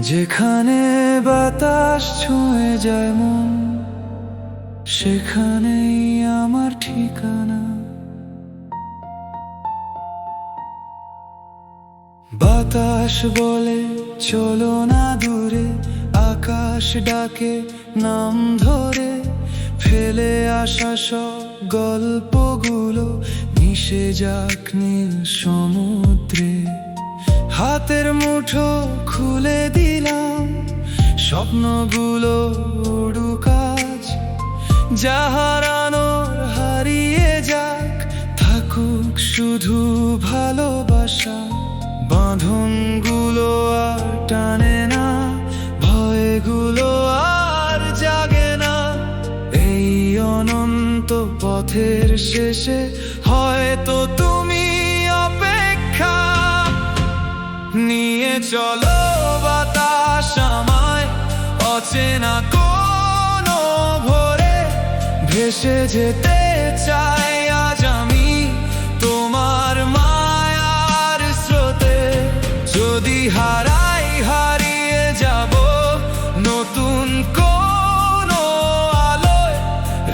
যেখানে বাতাস ছুঁয়ে যায় মন, সেখানেই আমার ঠিকানা। বাতাস বলে চলো না দূরে, আকাশ ডাকে নাম ধরে, ফেলে আসা সব গল্পগুলো মিশে যাক নীল সমুদ্রে। হাতের মুঠো খুলে দিলাম, স্বপ্নগুলো উড়ুক আজ, যা হারানোর হারিয়ে যাক, থাকুক শুধু ভালোবাসা। বাঁধনগুলো আর টানে না, ভয়গুলো আর জাগে না। এই অনন্ত পথের শেষে হয়তো তুমি অপেক্ষা নিয়ে চলো বাতাস আমায়, অচেনা কোনো ভোরে ভেসে যেতে চাই আজ আমি তোমার মায়ার স্রোতে। যদি হারিয়ে যাব নতুন কোনো আলোয়,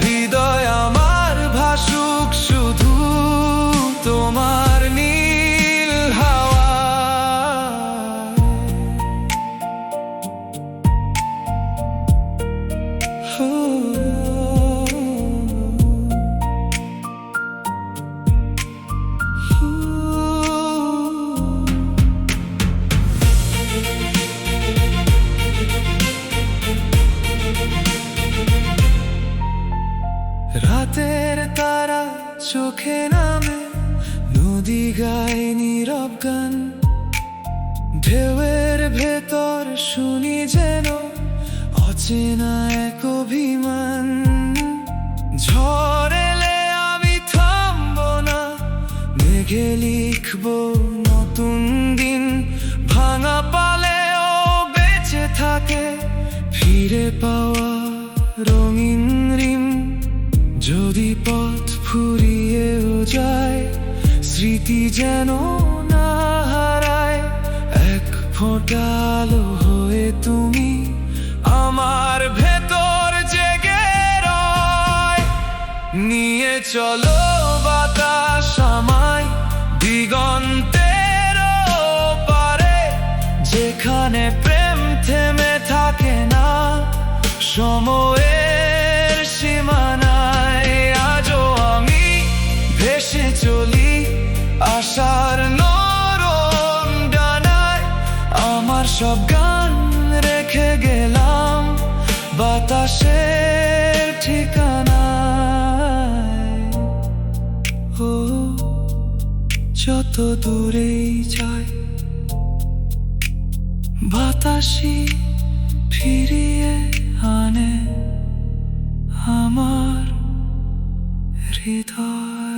হৃদয় আমার ভাসুক শুধু তোমার নীল হাওয়া। রাতের তারা চোখে নামে, নদী গায় নীরব গান, ঢেউয়ের ভেতর শুনি যেন অচেনা এক অভিমান। ঝড় এলে আমি থামবো না, মেঘে লিখবো নতুন দিন। ভাঙা পালেও বেঁচে থাকে ফিরে পাওয়া রঙিন রিম। যদি পথ ফুরিয়েও যায়, স্মৃতি যেন না হারায়, এক ফোঁটা আলো হয়ে তুমি আমার ভেতর জেগে রয়। নিয়ে চলো বাতাস আমায় দিগন্তের পারে, যেখানে প্রেম থেমে থাকে না সময়ের সীমানায়। আজও আমি ভেসে চলি আশার নরম ডানায়, আমার সব গান রেখে গেলাম বাতাসের ঠিকানায়। ও যত দূরেই যায়, বাতাসই ফিরিয়ে আনে আমার হৃদয়।